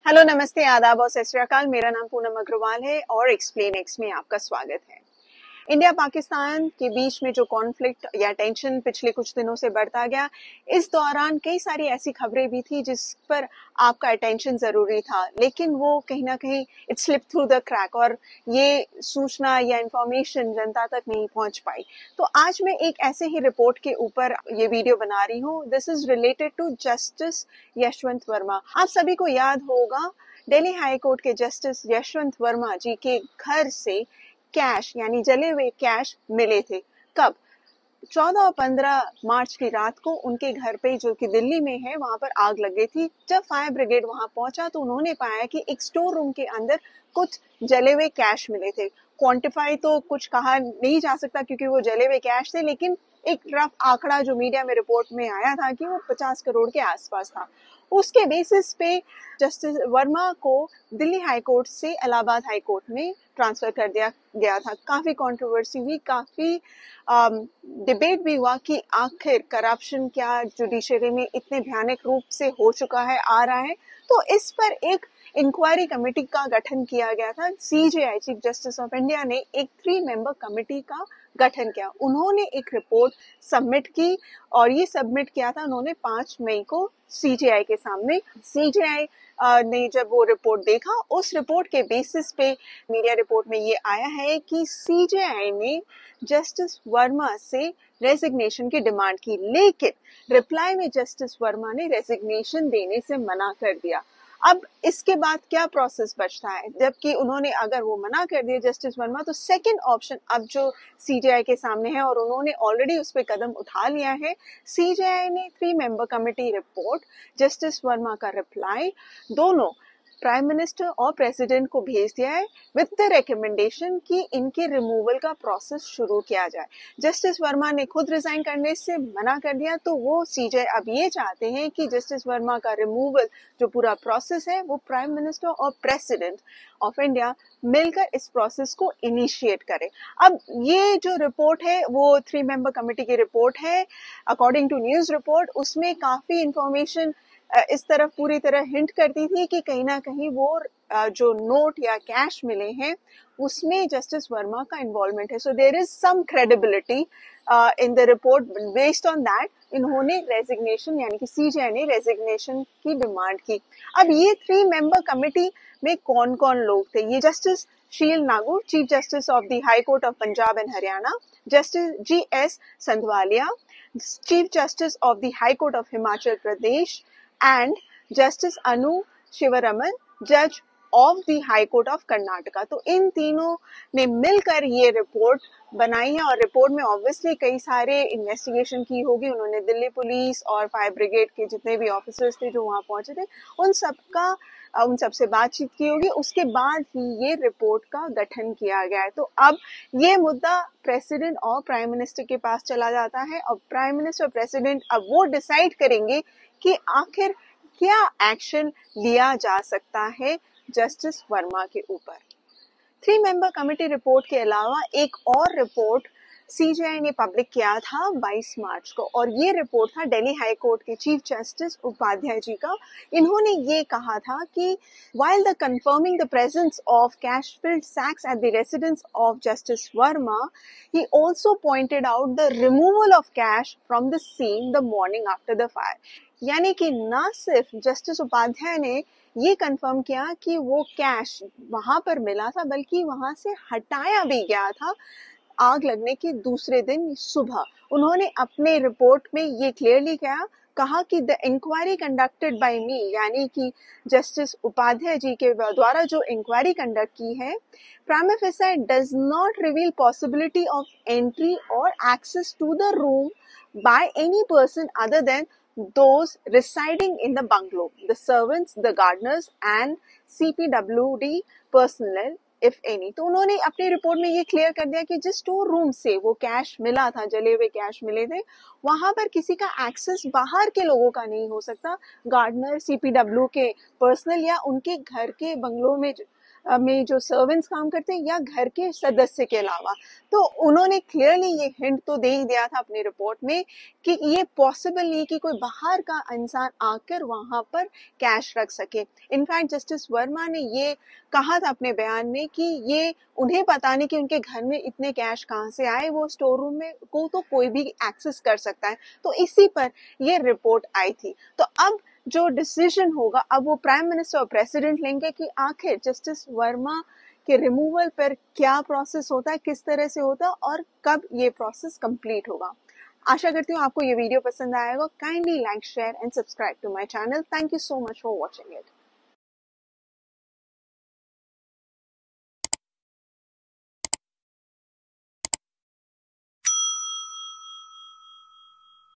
Hello, नमस्ते, आदाब और सत श्री अकाल। मेरा नाम पूनम अग्रवाल है और एक्सप्लेन एक्स में आपका स्वागत है। इंडिया पाकिस्तान के बीच में जो कॉन्फ्लिक्ट या टेंशन पिछले कुछ दिनों से बढ़ता गया, इस दौरान कई सारी ऐसी खबरें भी थी जिस पर आपका अटेंशन जरूरी था, लेकिन वो कहीं ना कहीं it slip through the crack और ये सूचना या इंफॉर्मेशन जनता तक नहीं पहुंच पाई। तो आज मैं एक ऐसे ही रिपोर्ट के ऊपर ये वीडियो बना रही हूँ। This is related to justice Yashwant Verma. आप सभी को याद होगा, दिल्ली हाई कोर्ट के जस्टिस यशवंत वर्मा जी के घर से कैश यानी जले हुए कैश मिले थे। कब? 14 और 15 मार्च की रात को उनके घर पे, जो कि दिल्ली में है, वहां पर आग लग गई थी। जब फायर ब्रिगेड वहां पहुंचा तो उन्होंने पाया कि एक स्टोर रूम के अंदर कुछ जले हुए कैश मिले थे। क्वांटिफाई तो कुछ कहा नहीं जा सकता क्योंकि वो जले हुए कैश थे, लेकिन एक रफ आंकड़ा जो मीडिया में रिपोर्ट में आया था कि वो 50 करोड़ के आसपास था। उसके बेसिस पे जस्टिस वर्मा को दिल्ली हाई कोर्ट से इलाहाबाद हाई कोर्ट में ट्रांसफर कर दिया गया था। काफी कंट्रोवर्सी हुई, काफी डिबेट भी हुआ कि आखिर करप्शन क्या जुडिशरी में इतने भयानक रूप से हो चुका है, आ रहा है। तो इस पर एक इंक्वायरी कमेटी का गठन किया गया था। CJI, chief justice of India, ने एक 3 मेंबर कमेटी का गठन किया। उन्होंने एक रिपोर्ट सबमिट की और ये सबमिट किया था उन्होंने 5 मई को सीजेआई के सामने। सीजेआई ने जब वो रिपोर्ट देखा, उस रिपोर्ट के बेसिस पे मीडिया रिपोर्ट में ये आया है कि सीजेआई ने जस्टिस वर्मा से रेजिग्नेशन की डिमांड की, लेकिन रिप्लाई में जस्टिस वर्मा ने रेजिग्नेशन देने से मना कर दिया। अब इसके बाद क्या प्रोसेस बचता है? जबकि उन्होंने अगर वो मना कर दिया जस्टिस वर्मा, तो सेकंड ऑप्शन अब जो सीजेआई के सामने है और उन्होंने ऑलरेडी उस पर कदम उठा लिया है। सीजेआई ने 3 member committee report, justice Verma का रिप्लाई, दोनों प्राइम मिनिस्टर और प्रेसिडेंट को भेज दिया है विद द रिकमेंडेशन कि इनके रिमूवल का प्रोसेस शुरू किया जाए। जस्टिस वर्मा ने खुद रिजाइन करने से मना कर दिया, तो वो सीजेआई अब ये चाहते हैं कि जस्टिस वर्मा का रिमूवल, जो पूरा प्रोसेस है, वो प्राइम मिनिस्टर और प्रेसिडेंट ऑफ इंडिया मिलकर इस प्रोसेस को इनिशिएट करें। अब ये जो रिपोर्ट है वो 3 मेंबर कमेटी की रिपोर्ट है। अकॉर्डिंग टू न्यूज रिपोर्ट, उसमें काफी इंफॉर्मेशन इस तरफ पूरी तरह हिंट करती थी कि कहीं ना कहीं वो जो नोट या कैश मिले हैं उसमें जस्टिस वर्मा का इन्वॉल्वमेंट है। So there is some credibility in the report. Based on that इन्होंने रेजिग्नेशन, यानी कि सीजेआई ने रेजिग्नेशन की डिमांड की। अब ये 3 मेंबर कमेटी में कौन कौन लोग थे? ये जस्टिस शील Nagaur, chief justice of the high court of Punjab and Haryana, justice GS Sandhawalia, chief justice of the high court of Himachal Pradesh, and Justice Anu Shivaraman, Judge of the High Court of Karnataka। तो इन तीनों ने मिलकर ये रिपोर्ट बनाई है और रिपोर्ट में ऑब्वियसली कई सारे इन्वेस्टिगेशन की होगी। उन्होंने दिल्ली पुलिस और फायर ब्रिगेड के जितने भी ऑफिसर्स थे जो वहां पहुंचे थे, उन सबसे बातचीत की होगी। उसके बाद ही ये रिपोर्ट का गठन किया गया है। तो अब ये मुद्दा प्रेसिडेंट और प्राइम मिनिस्टर के पास चला जाता है और प्राइम मिनिस्टर और प्रेसिडेंट अब वो डिसाइड करेंगे कि आखिर क्या एक्शन लिया जा सकता है जस्टिस वर्मा के ऊपर। 3 मेंबर कमेटी रिपोर्ट के अलावा एक और रिपोर्ट सीजेआई ने पब्लिक किया था 22 मार्च को, और ये रिपोर्ट था दिल्ली हाई कोर्ट के चीफ जस्टिस उपाध्याय जी का। इन्होंने ये कहा था कि while the confirming the presence of cash filled sacks at the residence of Justice Verma, he also pointed out the removal of cash from the scene the morning after the fire। यानी कि न सिर्फ justice Upadhyay ने ये confirm किया कि वो cash वहां पर मिला था, बल्कि वहां से हटाया भी गया था आग लगने के दूसरे दिन सुबह। उन्होंने अपने रिपोर्ट में ये क्लियरली कहा कि द इंक्वायरी कंडक्टेड बाय मी, यानी कि जस्टिस उपाध्याय जी के द्वारा जो इंक्वायरी कंडक्ट की है, prima facie does not reveal possibility of entry or access to the room by any person other than those residing in the bungalow, the servants, the gardeners and CPWD personnel if any। तो उन्होंने अपनी report में ये clear कर दिया कि जिस store room से वो कैश मिला था, जले हुए कैश मिले थे, वहां पर किसी का एक्सेस बाहर के लोगों का नहीं हो सकता। गार्डनर, CPW के पर्सनल या उनके घर के बंगलों में में जो सर्वेंट्स काम करते हैं या घर के सदस्य के अलावा। तो उन्होंने क्लियरली ये हिंट तो दे ही दिया था अपनी रिपोर्ट में कि ये पॉसिबल नहीं कि कोई बाहर का इंसान आकर वहां पर कैश रख सके। इनफैक्ट जस्टिस वर्मा ने ये कहा था अपने बयान में कि ये उन्हें पता नहीं कि उनके घर में इतने कैश कहाँ से आए, वो स्टोर रूम में को तो कोई भी एक्सेस कर सकता है। तो इसी पर ये रिपोर्ट आई थी। तो अब जो डिसीजन होगा अब वो प्राइम मिनिस्टर और प्रेसिडेंट लेंगे कि आखिर जस्टिस वर्मा के रिमूवल पर क्या प्रोसेस होता है, किस तरह से होता है और कब ये प्रोसेस कंप्लीट होगा। आशा करती हूँ आपको ये वीडियो पसंद आएगा। Kindly like, share and subscribe to my channel. Thank you so much for watching it.